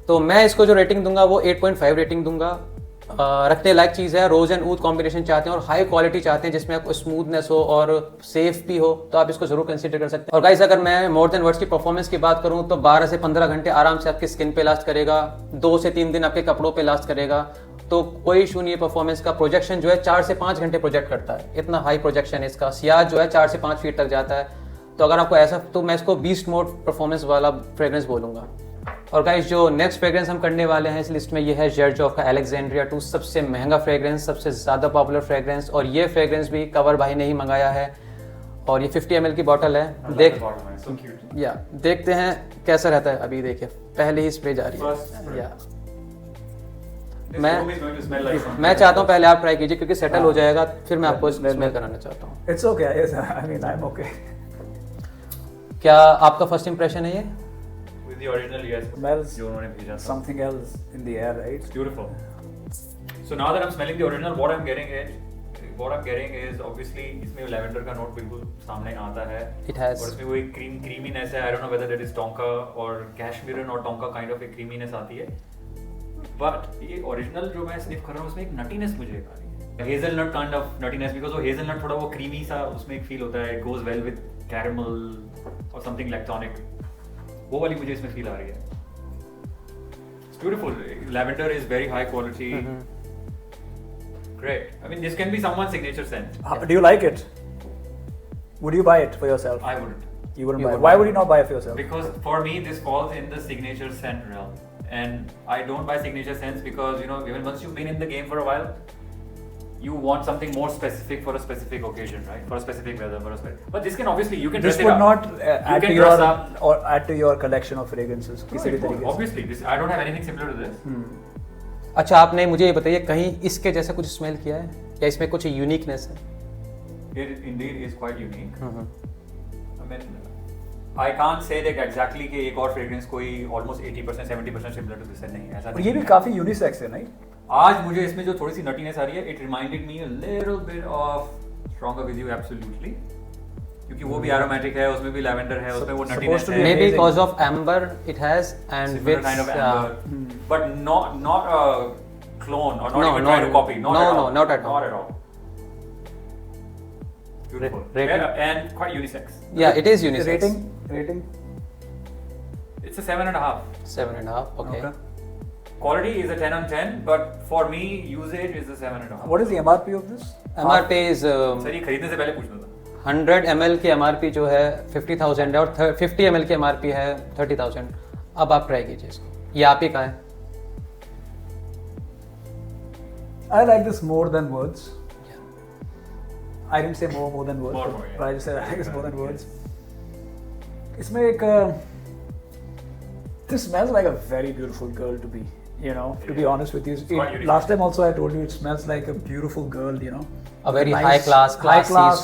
तो मैं इसको जो रेटिंग दूंगा वो 8.5 रेटिंग दूंगा। रखने लायक चीज़ है, रोज एंड ऊद कॉम्बिनेशन चाहते हैं और हाई क्वालिटी चाहते हैं जिसमें आपको स्मूथनेस हो और सेफ भी हो, तो आप इसको जरूर कंसीडर कर सकते हैं। और गाइस अगर मैं मोर देन वर्ड्स की परफॉर्मेंस की बात करूं तो 12 से 15 घंटे आराम से आपकी स्किन पे लास्ट करेगा, 2 से 3 दिन आपके कपड़ों पे लास्ट करेगा, तो कोई इशू नहीं है। परफॉर्मेंस का प्रोजेक्शन जो है 4 से 5 घंटे प्रोजेक्ट करता है, इतना हाई प्रोजेक्शन है इसका। सियाज जो है 4 से 5 फीट तक जाता है। तो अगर आपको ऐसा, तो मैं इसको बीस्ट मोड परफॉर्मेंस वाला फ्रेग्रेंस बोलूंगा। और गाइस जो नेक्स्ट फ्रेग्रेंस हम करने वाले हैं इस लिस्ट में ये है जेरजॉफ का अलेक्जेंड्रिया 2, सबसे महंगा फ्रेग्रेंस, सबसे ज़्यादा पॉपुलर फ्रेग्रेंस। और ये फ्रेग्रेंस भी कवर भाई ने ही मंगाया है और ये 50 ml की बॉटल है। देखते हैं कैसा रहता है। अभी देखिए पहले ही स्प्रे जा रही है। या मैं चाहता हूँ पहले आप ट्राई कीजिए क्योंकि सेटल हो जाएगा, फिर मैं आपको स्मेल कराना चाहता हूँ। It's okay, I mean I am okay. क्या आपका फर्स्ट इंप्रेशन है ये? The original, yes. Smells जो उन्होंने भेजा था। something else in the air, right? It's beautiful. So now that I'm smelling the original, what I'm getting is obviously इसमें lavender का नोट बिल्कुल सामने आता है। It has. और इसमें वो एक creaminess है। I don't know whether that is tonka or cashmere or tonka kind of एक creaminess आती है। But ये original जो मैं sniff कर रहा हूँ उसमें एक nuttiness मुझे आ रही है। Hazelnut kind of nuttiness because वो hazelnut थोड़ा वो creamy सा उसमें एक feel होता है। It goes well with caramel or something lactonic. वो वाली मुझे इसमें फील आ रही है। It's beautiful. Lavender is very high quality. Great. I mean, this can be someone's signature scent. Do you like it? Would you buy it for yourself? I wouldn't. You wouldn't buy it. Why would you not buy it for yourself? Because for me, this falls in the signature scent realm, and I don't buy signature scents because even once you've been in the game for a while, you want something more specific for a specific occasion, right? For a specific weather, but this can obviously you can this dress it would up. not add to your or add to your collection of fragrances. No, it won't. Obviously, this I don't have anything similar to this. अच्छा आपने मुझे ये बताइए कहीं इसके जैसा कुछ smell किया है या इसमें कुछ यूनिकनेस है? It indeed is quite unique. I mean, I can't say that exactly कि एक और fragrance कोई almost 80% 70% similar to this है, नहीं ऐसा नहीं। ये भी काफी यूनिसेक्स है, नहीं? आज मुझे इसमें जो थोड़ी सी नटीनेस आ रही है, it reminded me a little bit of Stronger With You, absolutely, क्योंकि वो भी aromatic है, उसमें भी lavender है, उसमें वो nuttiness है। Maybe because of amber it has and with kind of amber, but not a clone or not even trying to copy. Not at all. Beautiful. And quite unisex. Yeah, it is unisex. Rating? It's a 7.5. 7.5. Okay. Quality is a 10 on 10, but for me, usage is a 7.5. What is the MRP of this? MRP is sir ये खरीदने से पहले पूछना था। 100 ml की MRP जो है 50,000 है और 50 ml की MRP है 30,000। अब आप ट्राई कीजिए इसको, ये आप ही का है। I like this more than words. I didn't say more than words. More, yeah. But I just said I like this more than words. इसमें एक this smells like a very beautiful girl to be. To be honest with you. Last time also I told you it smells like a beautiful girl, A very nice, high class,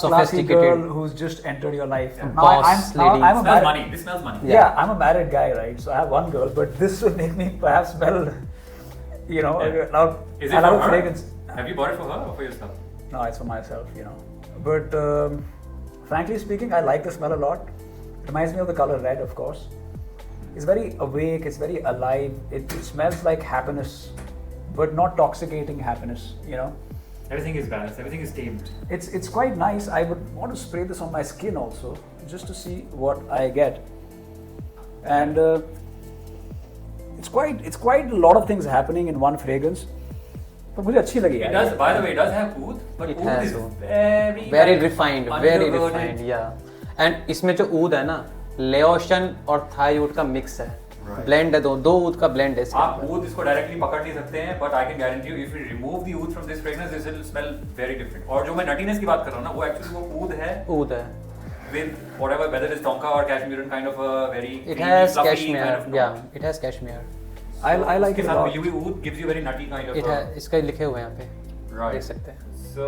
classy girl who's just entered your life. Yeah. Boss lady. It smells money. This smells money. Yeah, I'm a married guy, right? So I have one girl, but this will make me perhaps smell, Is it for her? fragrance. Have you bought it for her or for yourself? No, it's for myself, But frankly speaking, I like the smell a lot. It reminds me of the color red, of course. It's very awake, it's very alive. It smells like happiness, but not toxicating happiness, Everything is balanced, everything is tamed. It's quite nice. I would want to spray this on my skin also, just to see what I get. And it's quite a lot of things happening in one fragrance. तो मुझे अच्छी लगी It does, by the way, it does have oud, but It oud has is oud. very very refined, undergirded. yeah. And इसमें जो oud है ना, लेओशन और Thai would का मिक्स है, ब्लेंड है, दो ऊद का ब्लेंड है इसके आप अंदर। ऊद इसको डायरेक्टली पकड़ नहीं सकते हैं, but I can guarantee you if you remove the oud from this fragrance this will smell very different. और जो मैं नटीनेस की बात कर रहा हूं ना, वो एक्चुअली वो ऊद है ऊद है, with whatever, whether it's tonka or cashmere, kind of a very it creamy, has fluffy cashmere, kind of note. yeah it has cashmere, I like उसके it a साथ lot. मिली हुई ऊद gives you very nutty kind of it has, इसका लिखे हुए हैं यहाँ पे, right. देख सकते हैं। So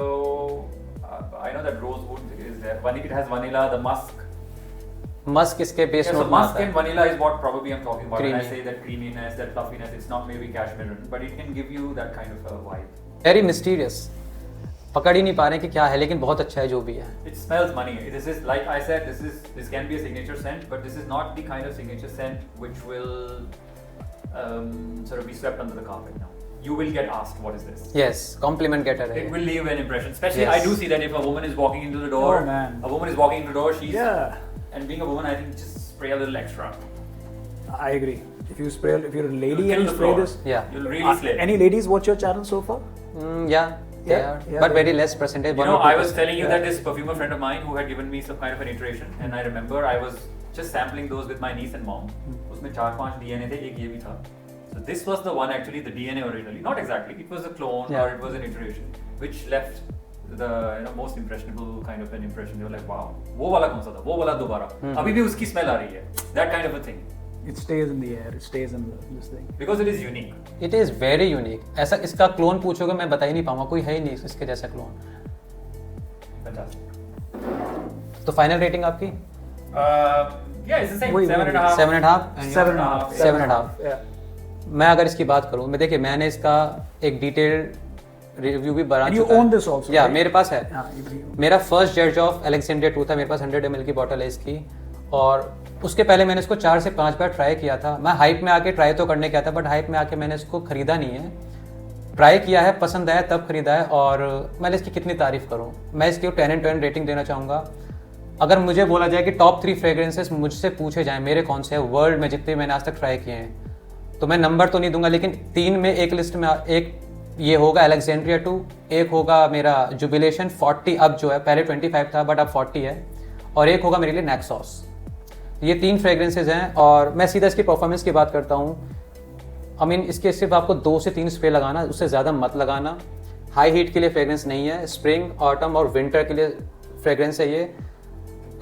I know that rosewood is there. It has vanilla, the musk. Musk इसके बेस Yeah, so नोट में musk आता and है। vanilla is what probably I'm talking about when I Creamy. say that creaminess, that fluffiness. It's not maybe cashmere, but it can give you that kind of a vibe. Very mysterious, पकड़ ही नहीं पा रहे हैं कि क्या है, लेकिन बहुत अच्छा है जो भी है। It smells money. This is like I said. This can be a signature scent, but this is not the kind of signature scent which will sort of be swept under the carpet now. You will get asked, what is this? Yes, compliment getter है It ये। will leave an impression. Especially, Yes. I do see that if a woman is walking into the door, Oh, man. a woman is walking into the door, she's Yeah, and being a woman, I think just spray a little extra. I agree. If you're a lady You'll and kill you the spray floor. this, Yeah. You'll really slay. any ladies watch your channel so far? Yeah, they Yeah, are, yeah, but they- very less percentage. You 1 know, or 2%. I was telling you Yeah. that this perfumer friend of mine who had given me some kind of an iteration, and I remember I was just sampling those with my niece and mom. उसमें 4-5 DNA थे, एक ये भी था. So this was the one actually, the DNA originally. Not exactly, it was a clone Yeah. or it was an iteration, which left the most impressionable kind of an impression. They were like, wow, वो वाला कौन सा था? वो वाला दोबारा. अभी भी उसकी smell आ रही है. That kind of a thing. It stays in the air. It stays in this thing. Because it is unique. It is very unique. ऐसा इसका क्लोन पूछोगे मैं बता ही नहीं पाऊंगा, कोई है ही नहीं इसके जैसा क्लोन। Fantastic. तो फाइनल रेटिंग आपकी? Yeah, it's the same. Wait, 7.5. 7.5? And 7.5. 7.5. Yeah. मैं अगर इसकी बात करूँ, मैं देखिए मैंने इसका एक डिटेल्ड रिव्यू भी बना And you चुका है। own this also, या right? मेरे पास है। Yeah, you- मेरा फर्स्ट जज ऑफ अलेक्जेंड्रिया 2 था, मेरे पास 100 ml की बॉटल है इसकी, और उसके पहले मैंने इसको 4 से 5 बार ट्राई किया था। मैं हाइप में आके ट्राई तो करने गया था, बट हाइप में आके मैंने इसको खरीदा नहीं है, ट्राई किया है, पसंद आया तब खरीदा है। और मैं इसकी कितनी तारीफ करूँ, मैं इसकी 10 and 10 रेटिंग देना चाहूँगा। अगर मुझे बोला जाए कि टॉप 3 फ्रेग्रेंसेस मुझसे पूछे जाएँ मेरे कौन से हैं वर्ल्ड में जितने मैंने आज तक ट्राई किए हैं, तो मैं नंबर तो नहीं दूंगा, लेकिन 3 में एक लिस्ट में एक ये होगा अलेक्जेंड्रिया 2, एक होगा मेरा जुबिलेशन 40 अब जो है, पहले 25 था बट अब 40 है, और एक होगा मेरे लिए नैक्सॉस। ये 3 फ्रेग्रेंसेज हैं। और मैं सीधा इसकी परफॉर्मेंस की बात करता हूँ। आई मीन इसके सिर्फ आपको 2 से 3 स्प्रे लगाना, उससे ज़्यादा मत लगाना। हाई हीट के लिए फ्रेग्रेंस नहीं है, स्प्रिंग ऑटम और विंटर के लिए फ्रेग्रेंस है ये।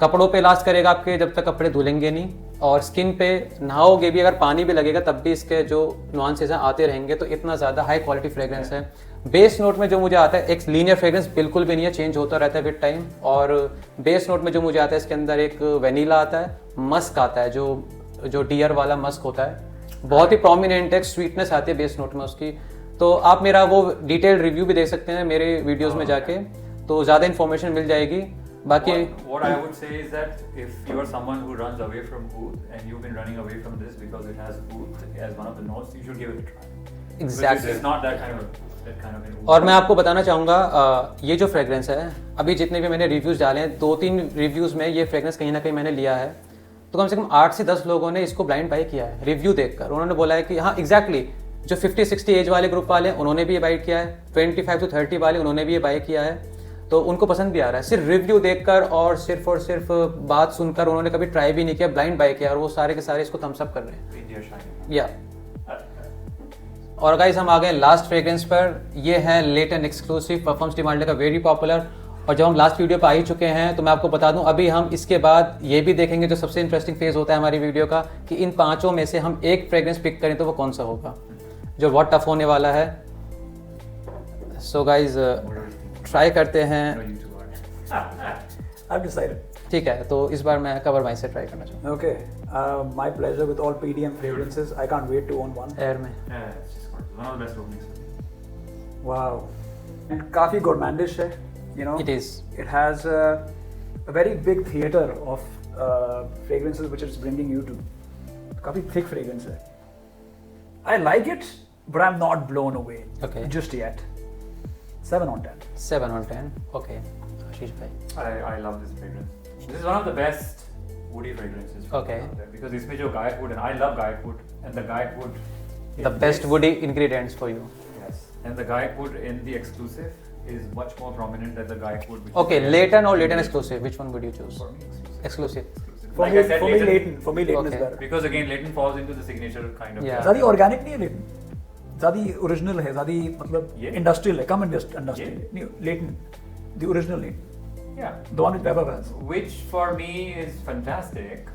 कपड़ों पे लास्ट करेगा आपके जब तक कपड़े धुलेंगे नहीं, और स्किन पे नहाओगे भी, अगर पानी भी लगेगा तब भी इसके जो नुआंसेस हैं आते रहेंगे। तो इतना ज़्यादा हाई क्वालिटी फ्रेग्रेंस है। बेस नोट में जो मुझे आता है, एक लीनियर फ्रेग्रेंस बिल्कुल भी नहीं है, चेंज होता रहता है विद टाइम। और बेस नोट में जो मुझे आता है, इसके अंदर एक वेनीला आता है, मस्क आता है, जो डियर वाला मस्क होता है, बहुत ही प्रोमिनेंट है, स्वीटनेस आती है बेस नोट में उसकी। तो आप मेरा वो डिटेल्ड रिव्यू भी देख सकते हैं मेरे वीडियोज़ में जाके, तो ज़्यादा इन्फॉर्मेशन मिल जाएगी। बाकी What I would say is that if you are someone who runs away from oud and you've been running away from this because it has oud as one of the notes, you should give it a try. Exactly. This is not that kind of an oud. और मैं आपको बताना चाहूँगा ये जो fragrance है, अभी जितने भी मैंने रिव्यूज़ डाले हैं, 2-3 रिव्यूज़ में ये फ्रेग्रेंस कहीं ना कहीं मैंने लिया है, तो कम से कम 8 से 10 लोगों ने इसको ब्लाइंड बाई किया है रिव्यू देखकर। उन्होंने बोला है कि हाँ एग्जैक्टली, जो 50-60 एज वाले ग्रुप वाले हैं उन्होंने भी ये बाई किया है, 25 to 30 वाले उन्होंने भी ये बाई किया है, तो उनको पसंद भी आ रहा है। सिर्फ रिव्यू देखकर और सिर्फ बात सुनकर, उन्होंने कभी ट्राई भी नहीं किया, ब्लाइंड बाई किया, और वो सारे के सारे इसको थम्स अप कर रहे हैं। India shining. या और गाइस हम आ गए लास्ट फ्रेग्रेंस पर। ये है लेटन एक्सक्लूसिव परफ्यूम्स डिमांड का, वेरी पॉपुलर। और जब हम लास्ट वीडियो पर आ ही चुके हैं, तो मैं आपको बता दूं अभी हम इसके बाद ये भी देखेंगे, जो सबसे इंटरेस्टिंग फेज होता है हमारी वीडियो का, कि इन 5 में से हम एक फ्रेग्रेंस पिक करें तो वो कौन सा होगा, जो बहुत टफ होने वाला है। सो गाइज ट्राई करते हैं। I've decided. ठीक है, तो इस बार मैं कवर वाइन से ट्राई करना चाहूँगा, Okay. My pleasure with all PDM fragrances. I can't wait to own one. Air में। Yeah, it's just gorgeous. One of the best openings. Wow. And काफी gourmandish है, you know. It is. It has a very big theater of fragrances which it's bringing you to. काफी thick fragrance है. I like it, but I'm not blown away. Okay. Just yet. 7 on 10. 7 on 10, okay. आशीष भाई, I love this fragrance. This is one of the best woody fragrances. from Okay. out there, because इसमें जो गायक wood, and I love गायक wood, and the गायक wood. The best woody ingredients for you. Yes, and the गायक wood in the exclusive is much more prominent than the गायक wood. Which Okay, is Leighton or Leighton exclusive, which one would you choose? For me, exclusive. Exclusive. like I said, Leighton is Okay. better. because again Leighton falls into the signature kind of. Yeah. ज़्यादा organic नहीं है Leighton, ज़्यादा original है, ज़्यादा मतलब ये? Industrial है, कम industrial नहीं Leighton, the original Leighton, Yeah. the one with pepper has. Which for me is fantastic,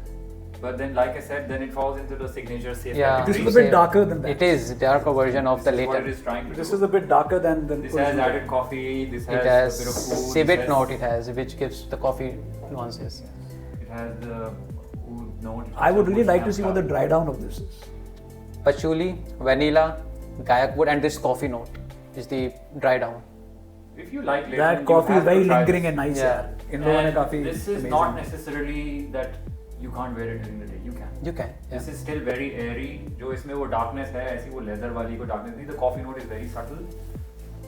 but then like I said, then it falls into the signature safe Yeah. This category. is a bit darker than that. It is darker version of the This is what it Leighton. is trying to This do. is a bit darker than the This has original. added coffee. This has It has a bit of food. civet this has- note. It has, which gives the coffee nuances. It has the oud note. I would really Oud like to see what the stamp. dry down of this is. Patchouli, vanilla, Gaiac wood, and this coffee note is the dry down. If you like Leighton, That you coffee is have to very try lingering this. and nice. Yeah. यार. इन लोगों ने And काफी this is amazing. not necessarily that you can't wear it during the day. You can. You can. This Yeah. is still very airy. जो इसमें वो darkness है, ऐसी वो leather वाली को darkness नहीं. The coffee note is very subtle.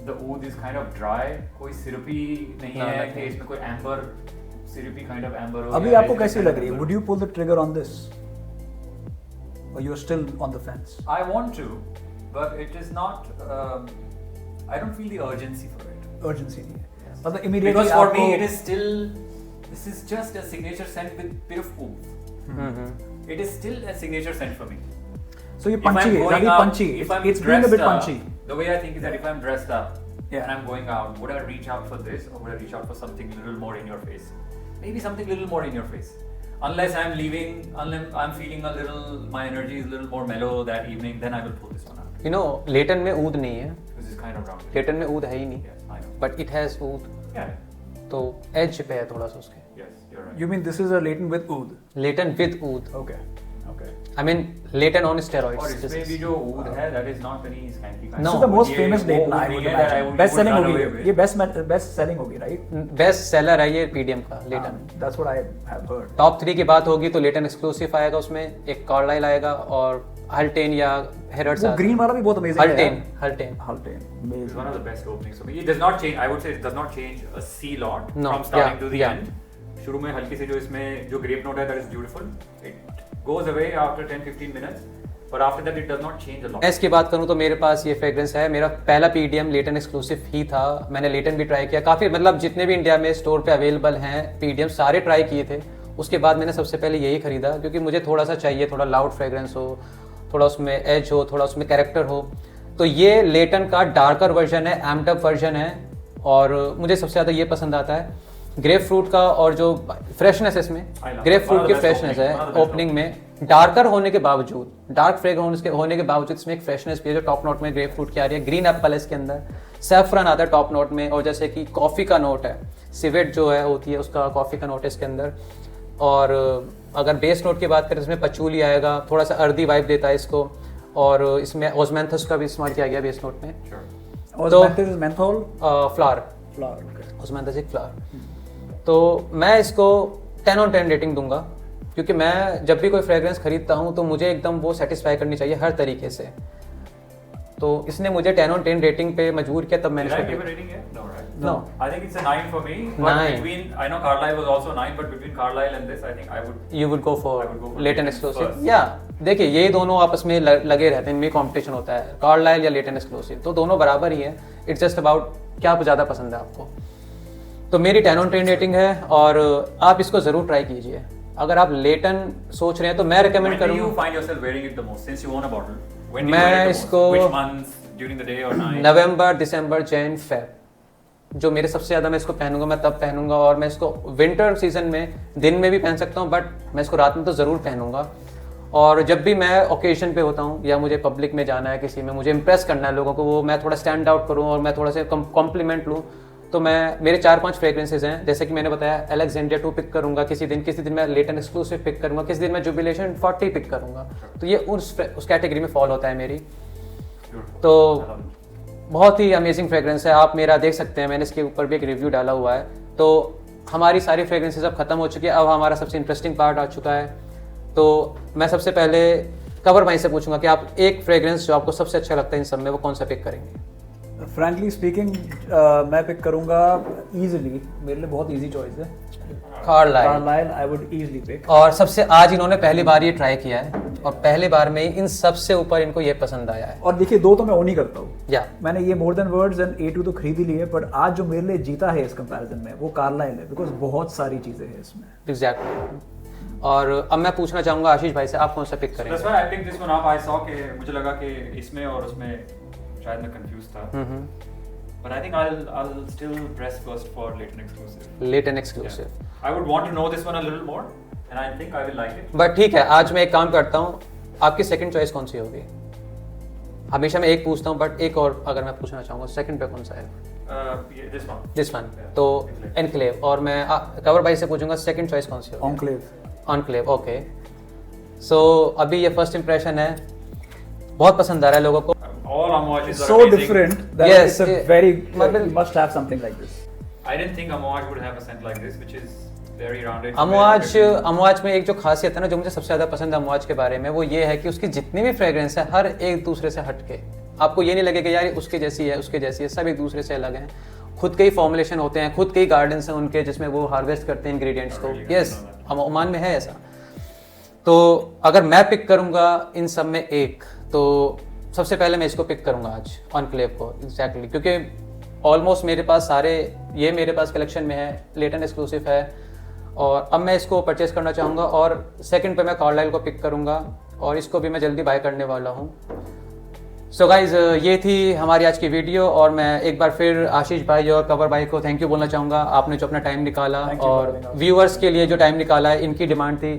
The oud is kind of dry. कोई syrupy नहीं No, है nothing. कि इसमें कोई amber, syrupy kind of amber हो. अभी या आपको resin कैसी kind लग of रही है? amber. Would you pull the trigger on this? Or you're still on the fence? I want to, but it is not. I don't feel the urgency for it. Urgency नहीं है. मतलब immediately Because for आपको me, it is still. This is just a signature scent with bit of oomph. Mm-hmm. It is still a signature scent for me. so ये If I'm punchy है, going ज़्यादा out, punchy. if I'm It's being a bit dressed punchy. up, the way I think is that if I'm dressed up Yeah. and I'm going out, would I reach out for this or would I reach out for something a little more in your face? Maybe something a little more in your face. Unless I'm leaving, unless I'm feeling a little, my energy is a little more mellow that evening, then I will pull this one out. You know, Leighton में ऊद नहीं है. This is kind of round. Leighton में ऊद है ही नहीं. Yes, I know. But it has ऊद. Yeah. तो edge पे है थोड़ा सा उसके. Yes, you're right. You mean this is a Leighton with oud? Leighton with ऊद. Okay. Okay. I mean Leighton on और steroids. इसमें भी जो wood है, that is not very skanky kind. No. This is the most ये famous वो Leighton wood I नहीं would है that I imagine. would- Best would selling run होगी away ये. with. ये best selling होगी, right? बेस्ट सेलर है ये PDM का Leighton. That's what I have heard. Top 3 की बात होगी तो Leighton एक्सक्लूसिव आएगा उसमें, एक कार्लाइल आएगा और हल्टेन या हेरर्ड्स. वो green वाला भी बहुत amazing है हल्टेन यार. हल्टेन Haltein. It's Amazing. one of the best openings for me. It does not change. I would say it does not change a C lot No, from starting yeah, to the yeah. end. शुरू में हल्की सी जो इसमें जो grape note है, that is beautiful. It goes away after 10-15 minutes, but after that it does not change a lot. S की बात करूं तो मेरे पास ये फ्रेग्रेंस है. मेरा पहला PDM Leighton एक्सक्लूसिव ही था. मैंने Leighton भी ट्राई किया काफ़ी, मतलब जितने भी इंडिया में स्टोर पे अवेलेबल हैं PDM सारे ट्राई किए थे. उसके बाद मैंने सबसे पहले यही खरीदा क्योंकि मुझे थोड़ा सा चाहिए, थोड़ा लाउड फ्रेग्रेंस हो, थोड़ा उसमें एज हो, थोड़ा उसमें कैरेक्टर हो. तो ये Leighton का डार्कर वर्जन है, एम्प्ड अप वर्जन है और मुझे सबसे ज़्यादा ये पसंद आता है. ग्रेप फ्रूट का और जो फ्रेशनेस है इसमें, ग्रेप फ्रूट की फ्रेशनेस है ओपनिंग में, डार्कर होने के बावजूद, डार्क फ्रेग्रेंस के होने के बावजूद इसमें एक फ्रेशनेस भी है जो टॉप नोट में ग्रेप फ्रूट की आ रही है. ग्रीन एप्पल है इसके अंदर, सैफरन आता है टॉप नोट में, और जैसे कि कॉफ़ी का नोट है, सिवेट जो है होती है उसका कॉफ़ी का नोट है इसके अंदर. और अगर बेस नोट की बात करें इसमें पचूली आएगा, थोड़ा सा अर्दी वाइब देता है इसको, और इसमें ओस्मेंथस का भी इस्तेमाल किया गया बेस नोट में. Sure. Osmanthus is menthol flower, flower. Okay. ओस्मेंथस एक फ्लावर. तो मैं इसको 10 on 10 रेटिंग दूंगा क्योंकि मैं जब भी कोई फ्रेग्रेंस खरीदता हूँ तो मुझे एकदम वो सेटिस्फाई करनी चाहिए हर तरीके से. तो इसने मुझे 10 on 10 रेटिंग पे मजबूर किया, तब मैंने Did I इसको give a pick- rating yet? No, right? No. I think it's a 9 for me. But 9. between, I know Carlisle was also 9, but between Carlisle and this, I think I would. You would go for I would go for Leighton Leighton exclusive. first. या देखिए ये दोनों आपस में लगे रहते हैं, इनमें कंपटीशन होता है, कार्लाइल या Leighton एक्सक्लूसिव. तो दोनों बराबर ही है. इट्स जस्ट अबाउट क्या ज़्यादा पसंद है आपको. तो मेरी 10 on 10 रेटिंग है और आप इसको ज़रूर ट्राई कीजिए. अगर आप Leighton सोच रहे हैं तो मैं रिकमेंड When do you करूँगा find yourself wearing it the most? Since you own a bottle, when do you मैं wear it the most? इसको- Which months? During the day or night? November, December, Jain, Feb, जो मेरे सबसे ज़्यादा मैं इसको पहनूंगा, मैं तब पहनूंगा. और मैं इसको विंटर सीजन में दिन में भी पहन सकता हूँ, बट मैं इसको रात में तो ज़रूर पहनूंगा. और जब भी मैं ओकेजन पे होता हूँ या मुझे पब्लिक में जाना है किसी में, मुझे इंप्रेस करना है लोगों को, वो मैं थोड़ा स्टैंड आउट करूँ और मैं थोड़ा सा कॉम्प्लीमेंट लूँ, तो मैं मेरे 4-5 फ्रेग्रेंसेज हैं. जैसे कि मैंने बताया Alexandria 2 पिक करूंगा किसी दिन मैं Leighton एक्सक्लूसिव पिक करूंगा, किसी दिन मैं Jubilation 40 पिक करूंगा. तो ये उस कैटेगरी में फॉल होता है मेरी. Beautiful. तो I love it. बहुत ही अमेजिंग फ्रेग्रेंस है. आप मेरा देख सकते हैं, मैंने इसके ऊपर भी एक रिव्यू डाला हुआ है. तो हमारी सारी फ्रेग्रेंसेज अब खत्म हो चुकी है. अब हमारा सबसे इंटरेस्टिंग पार्ट आ चुका है. तो मैं सबसे पहले कवर भाई से पूछूंगा कि आप एक फ्रेग्रेंस जो आपको सबसे अच्छा लगता है इन सब में, वो कौन सा पिक करेंगे? Frankly speaking, मैं पिक करूंगा easily. मेरे लिए बहुत easy choice है. Carlisle. Carlisle I would easily pick. और सबसे आज इन्होंने पहली बार ये ट्राई किया है और पहली बार में ही इन सबसे ऊपर इनको ये पसंद आया है. और देखिए दो तो मैं ओन ही करता हूँ. या मैंने ये more than words and A2 तो खरीद ही ली है, बट आज जो मेरे लिए जीता है इस कंपैरिजन में वो Carlisle है, बिकॉज बहुत सारी चीजें हैं इसमें. एग्जैक्टली. और अब मैं पूछना चाहूँगा आशीष भाई से, आप कौन सा पिक That's करेंगे? why I picked this one up. I saw कि मुझे लगा कि इसमें और उसमें शायद मैं confused था. But I think I'll still press first for late and exclusive. Late and exclusive. I would want to know this one a little more, and I think I will like it. But ठीक है, आज मैं एक काम करता हूँ, आपकी second choice कौन सी होगी? हमेशा मैं एक पूछता हूँ, बट एक और अगर मैं पूछना चाहूँगा, सेकंड पे कौन सा है? Yeah, this one. This one. Yeah, तो Enclave. एनक्लेव. और मैं कवर भाई से पूछूंगा सेकंड चॉइस कौन सी होगी? Enclave. एनक्लेव. ओके. सो अभी ये फर्स्ट इंप्रेशन है, बहुत पसंद आ रहा है लोगों को. All Amouages are So amazing. different that Yes, it's a yeah. very मतलब- you must have something like this. I didn't think Amouage would have a scent like this, which is very rounded. अमवाज में एक जो खासियत है ना, जो मुझे सबसे ज़्यादा पसंद है अमवाज के बारे में, वो ये है कि उसकी जितनी भी फ्रेग्रेंस है हर एक दूसरे से हटके, आपको ये नहीं लगेगा यार उसके जैसी है उसके जैसी है, सब एक दूसरे से अलग हैं. खुद के ही फॉर्मुलेशन होते हैं, खुद के ही गार्डन्स हैं उनके जिसमें वो हार्वेस्ट करते हैं इंग्रेडिएंट्स को. यस, ओमान में है ऐसा. तो अगर मैं पिक करूंगा इन सब में एक, तो सबसे पहले मैं इसको पिक करूंगा आज, एनक्लेव को. एग्जैक्टली, क्योंकि ऑलमोस्ट मेरे पास सारे ये मेरे पास कलेक्शन में है, लेट एंड एक्सक्लूसिव है, और अब मैं इसको परचेस करना चाहूँगा. और सेकंड पे मैं कार्लाइल को पिक करूँगा, और इसको भी मैं जल्दी बाय करने वाला हूँ. सो गाइज, ये थी हमारी आज की वीडियो, और मैं एक बार फिर आशीष भाई और कवर भाई को थैंक यू बोलना चाहूँगा. आपने जो अपना टाइम निकाला Thank you for और having us. व्यूअर्स के लिए जो टाइम निकाला है, इनकी डिमांड थी.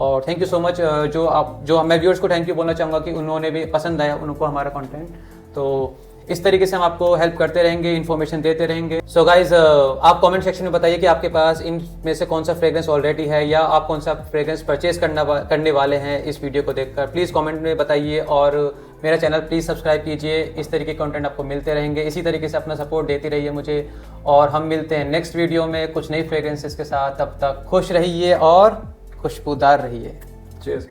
और थैंक यू सो मच, जो मैं व्यूअर्स को थैंक यू बोलना चाहूँगा कि उन्होंने भी पसंद आया उनको हमारा कंटेंट. तो इस तरीके से हम आपको हेल्प करते रहेंगे, इन्फॉर्मेशन देते रहेंगे. सो गाइज, आप कमेंट सेक्शन में बताइए कि आपके पास इनमें से कौन सा फ्रेग्रेंस ऑलरेडी है, या आप कौन सा फ्रेग्रेंस परचेज करने वाले हैं इस वीडियो को देखकर. प्लीज़ कमेंट में बताइए, और मेरा चैनल प्लीज़ सब्सक्राइब कीजिए. इस तरीके के कंटेंट आपको मिलते रहेंगे. इसी तरीके से अपना सपोर्ट देती रहिए मुझे, और हम मिलते हैं नेक्स्ट वीडियो में कुछ नई फ्रेग्रेंसेस के साथ. तब तक खुश रहिए और खुशबूदार रहिए. Cheers.